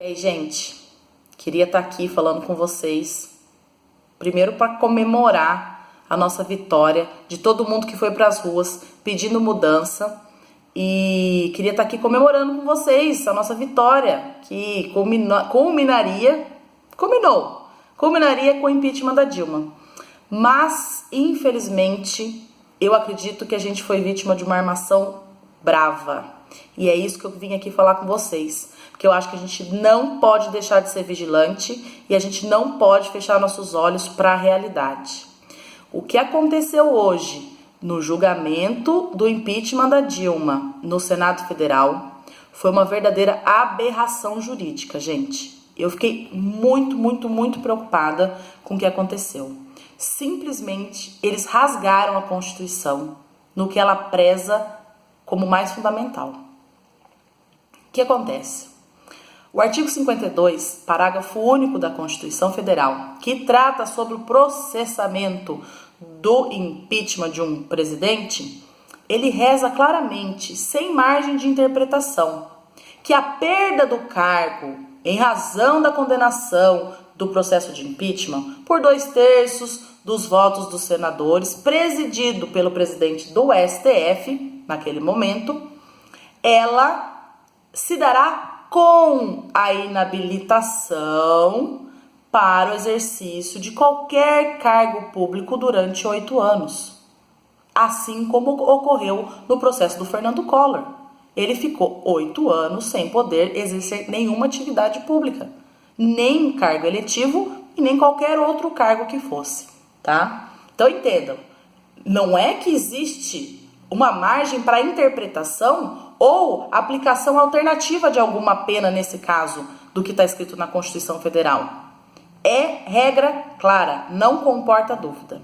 Ei, gente, queria estar aqui falando com vocês, primeiro para comemorar a nossa vitória, de todo mundo que foi para as ruas pedindo mudança, e queria estar aqui comemorando com vocês a nossa vitória, que culminaria com o impeachment da Dilma. Mas, infelizmente, eu acredito que a gente foi vítima de uma armação brava. E é isso que eu vim aqui falar com vocês. Porque eu acho que a gente não pode deixar de ser vigilante e a gente não pode fechar nossos olhos para a realidade. O que aconteceu hoje no julgamento do impeachment da Dilma no Senado Federal foi uma verdadeira aberração jurídica, gente. Eu fiquei muito preocupada com o que aconteceu. Simplesmente, eles rasgaram a Constituição no que ela preza como mais fundamental. O que acontece? O artigo 52, parágrafo único da Constituição Federal, que trata sobre o processamento do impeachment de um presidente, ele reza claramente, sem margem de interpretação, que a perda do cargo em razão da condenação do processo de impeachment por 2/3 dos votos dos senadores, presidido pelo presidente do STF, naquele momento, ela se dará com a inabilitação para o exercício de qualquer cargo público durante 8 anos. Assim como ocorreu no processo do Fernando Collor. Ele ficou 8 anos sem poder exercer nenhuma atividade pública, nem cargo eletivo e nem qualquer outro cargo que fosse, tá? Então entendam, não é que existe uma margem para interpretação ou aplicação alternativa de alguma pena nesse caso do que está escrito na Constituição Federal. É regra clara, não comporta dúvida.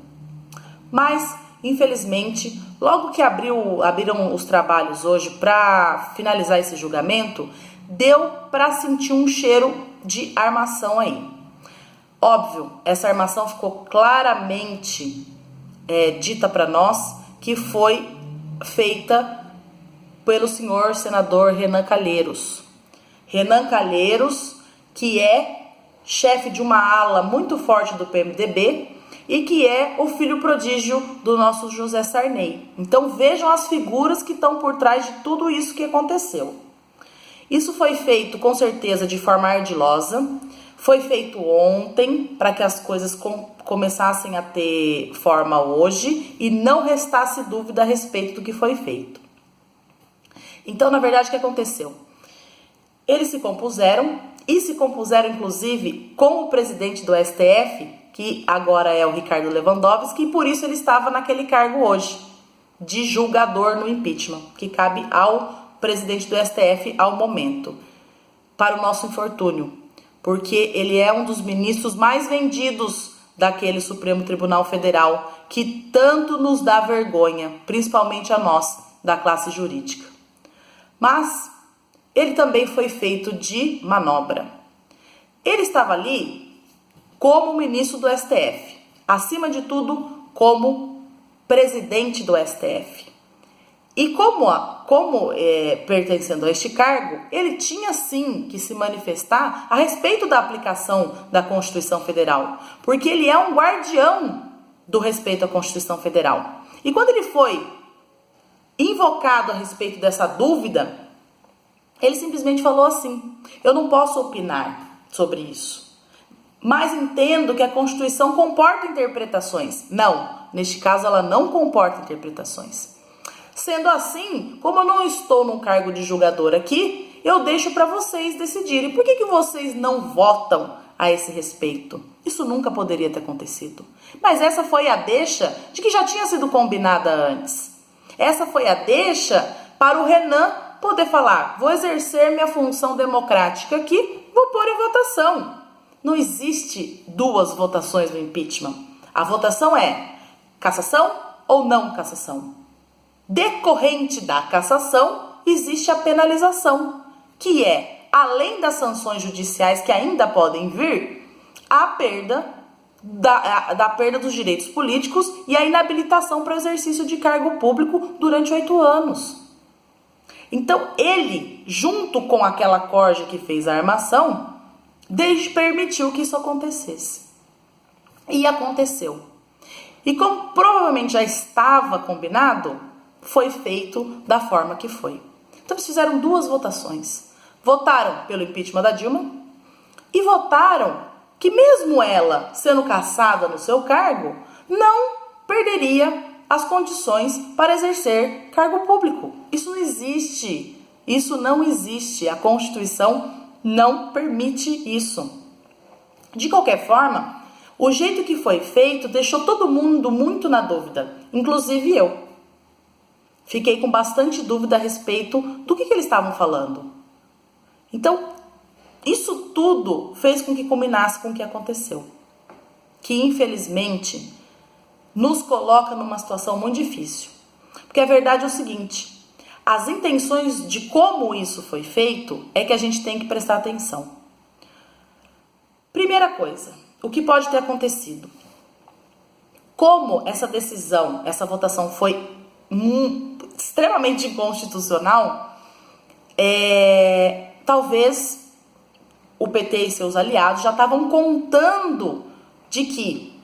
Mas, infelizmente, logo que abriram os trabalhos hoje para finalizar esse julgamento, deu para sentir um cheiro de armação aí. Óbvio, essa armação ficou claramente dita para nós que foi feita pelo senhor senador Renan Calheiros. Renan Calheiros, que é chefe de uma ala muito forte do PMDB e que é o filho prodígio do nosso José Sarney. Então vejam as figuras que estão por trás de tudo isso que aconteceu. Isso foi feito com certeza de forma ardilosa, foi feito ontem para que as coisas começassem a ter forma hoje e não restasse dúvida a respeito do que foi feito. Então, na verdade, o que aconteceu? Eles se compuseram inclusive com o presidente do STF, que agora é o Ricardo Lewandowski, e por isso ele estava naquele cargo hoje, de julgador no impeachment, que cabe ao presidente do STF ao momento, para o nosso infortúnio, porque ele é um dos ministros mais vendidos daquele Supremo Tribunal Federal, que tanto nos dá vergonha, principalmente a nós, da classe jurídica. Mas ele também foi feito de manobra. Ele estava ali como ministro do STF, acima de tudo como presidente do STF. E como pertencendo a este cargo, ele tinha sim que se manifestar a respeito da aplicação da Constituição Federal, porque ele é um guardião do respeito à Constituição Federal. E quando ele foi invocado a respeito dessa dúvida, ele simplesmente falou assim: eu não posso opinar sobre isso, mas entendo que a Constituição comporta interpretações. Não, neste caso ela não comporta interpretações. Sendo assim, como eu não estou num cargo de julgador aqui, eu deixo para vocês decidirem. Por que vocês não votam a esse respeito? Isso nunca poderia ter acontecido. Mas essa foi a deixa de que já tinha sido combinada antes. Essa foi a deixa para o Renan poder falar: vou exercer minha função democrática aqui, vou pôr em votação. Não existe duas votações no impeachment. A votação é cassação ou não cassação. Decorrente da cassação, existe a penalização, que é, além das sanções judiciais que ainda podem vir, a perda da perda dos direitos políticos e a inabilitação para o exercício de cargo público durante 8 anos. Então, ele, junto com aquela corja que fez a armação, permitiu que isso acontecesse. E aconteceu. E como provavelmente já estava combinado, foi feito da forma que foi. Então eles fizeram 2 votações. Votaram pelo impeachment da Dilma e votaram que mesmo ela sendo cassada no seu cargo, não perderia as condições para exercer cargo público. Isso não existe. Isso não existe. A Constituição não permite isso. De qualquer forma, o jeito que foi feito deixou todo mundo muito na dúvida, inclusive eu. Fiquei com bastante dúvida a respeito do que eles estavam falando. Então, isso tudo fez com que combinasse com o que aconteceu. Que, infelizmente, nos coloca numa situação muito difícil. Porque a verdade é o seguinte, as intenções de como isso foi feito é que a gente tem que prestar atenção. Primeira coisa, o que pode ter acontecido? Como essa decisão, essa votação foi extremamente inconstitucional, talvez o PT e seus aliados já estavam contando de que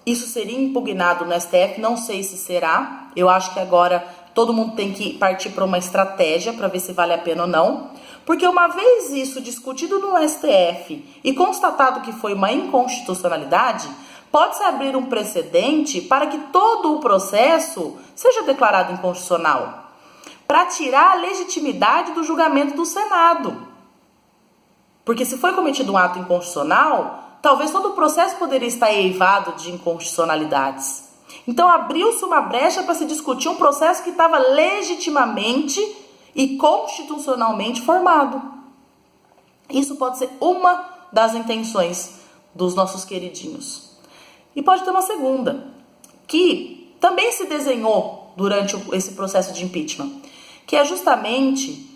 isso seria impugnado no STF, não sei se será. Eu acho que agora todo mundo tem que partir para uma estratégia para ver se vale a pena ou não. Porque uma vez isso discutido no STF e constatado que foi uma inconstitucionalidade, pode-se abrir um precedente para que todo o processo seja declarado inconstitucional, para tirar a legitimidade do julgamento do Senado. Porque se foi cometido um ato inconstitucional, talvez todo o processo poderia estar eivado de inconstitucionalidades. Então abriu-se uma brecha para se discutir um processo que estava legitimamente e constitucionalmente formado. Isso pode ser uma das intenções dos nossos queridinhos. E pode ter uma segunda, que também se desenhou durante esse processo de impeachment, que é justamente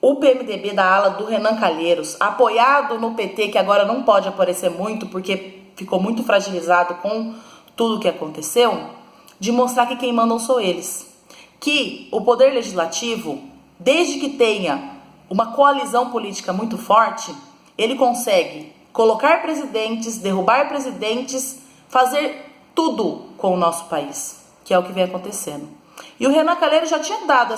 o PMDB da ala do Renan Calheiros, apoiado no PT, que agora não pode aparecer muito porque ficou muito fragilizado com tudo o que aconteceu, de mostrar que quem mandam são eles. Que o poder legislativo, desde que tenha uma coalizão política muito forte, ele consegue colocar presidentes, derrubar presidentes, fazer tudo com o nosso país, que é o que vem acontecendo. E o Renan Calheiros já tinha dado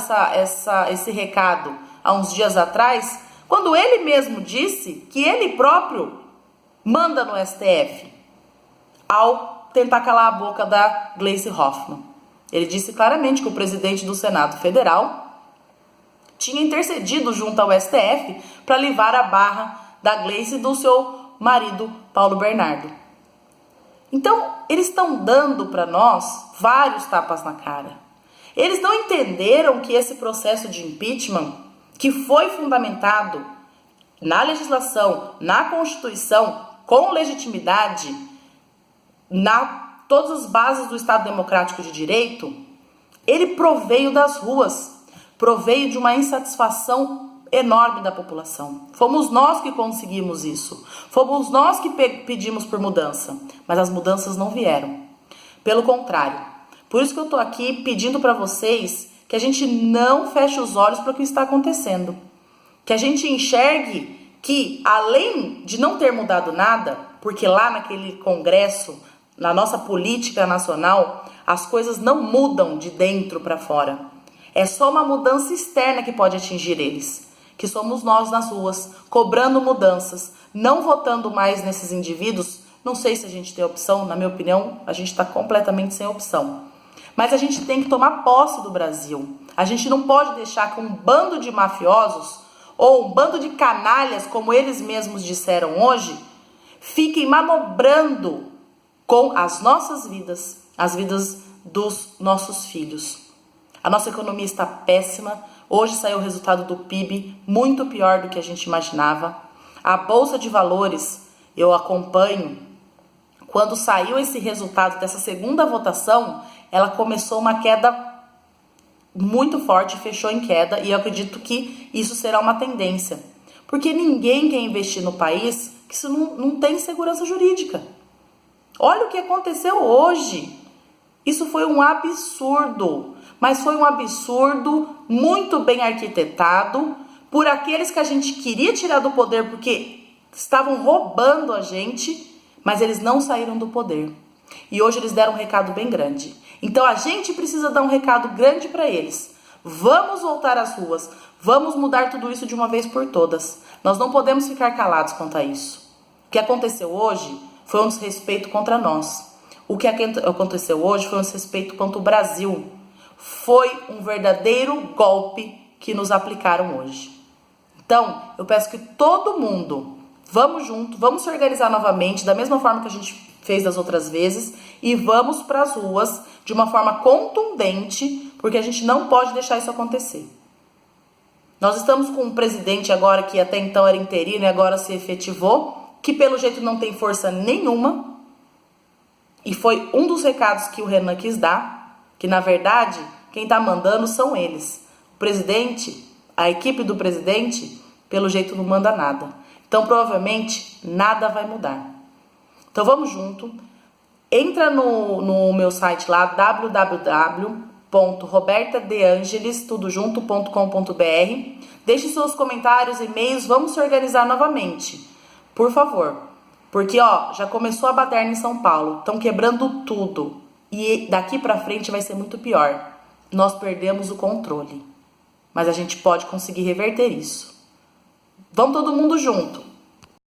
esse recado há uns dias atrás, quando ele mesmo disse que ele próprio manda no STF, ao tentar calar a boca da Gleisi Hoffmann. Ele disse claramente que o presidente do Senado Federal tinha intercedido junto ao STF para livrar a barra da Gleisi e do seu marido, Paulo Bernardo. Então, eles estão dando para nós vários tapas na cara. Eles não entenderam que esse processo de impeachment, que foi fundamentado na legislação, na Constituição, com legitimidade, todas as bases do Estado Democrático de Direito, ele proveio das ruas, proveio de uma insatisfação enorme da população. Fomos nós que conseguimos isso, fomos nós que pedimos por mudança, mas as mudanças não vieram. Pelo contrário, por isso que eu estou aqui pedindo para vocês que a gente não feche os olhos para o que está acontecendo, que a gente enxergue que, além de não ter mudado nada, porque lá naquele congresso, na nossa política nacional, as coisas não mudam de dentro para fora. É só uma mudança externa que pode atingir eles, que somos nós nas ruas, cobrando mudanças, não votando mais nesses indivíduos. Não sei se a gente tem opção, na minha opinião, a gente está completamente sem opção. Mas a gente tem que tomar posse do Brasil. A gente não pode deixar que um bando de mafiosos, ou um bando de canalhas, como eles mesmos disseram hoje, fiquem manobrando com as nossas vidas, as vidas dos nossos filhos. A nossa economia está péssima. Hoje saiu o resultado do PIB, muito pior do que a gente imaginava. A Bolsa de Valores, eu acompanho, quando saiu esse resultado dessa segunda votação, ela começou uma queda muito forte, fechou em queda, e eu acredito que isso será uma tendência. Porque ninguém quer investir no país que isso não tem segurança jurídica. Olha o que aconteceu hoje. Isso foi um absurdo, mas foi um absurdo muito bem arquitetado por aqueles que a gente queria tirar do poder porque estavam roubando a gente, mas eles não saíram do poder. E hoje eles deram um recado bem grande. Então a gente precisa dar um recado grande para eles. Vamos voltar às ruas, vamos mudar tudo isso de uma vez por todas. Nós não podemos ficar calados quanto a isso. O que aconteceu hoje foi um desrespeito contra nós. O que aconteceu hoje foi um desrespeito contra o Brasil. Foi um verdadeiro golpe que nos aplicaram hoje. Então, eu peço que todo mundo, vamos junto, vamos se organizar novamente, da mesma forma que a gente fez das outras vezes, e vamos para as ruas de uma forma contundente, porque a gente não pode deixar isso acontecer. Nós estamos com um presidente agora que até então era interino e agora se efetivou, que pelo jeito não tem força nenhuma, e foi um dos recados que o Renan quis dar, que na verdade quem está mandando são eles. O presidente, a equipe do presidente, pelo jeito não manda nada. Então provavelmente nada vai mudar. Então vamos junto, entra no meu site lá, www.robertadeangelis.com.br, deixe seus comentários, e-mails, vamos se organizar novamente, por favor, porque já começou a baderna em São Paulo, estão quebrando tudo, e daqui pra frente vai ser muito pior, nós perdemos o controle, mas a gente pode conseguir reverter isso. Vamos todo mundo junto.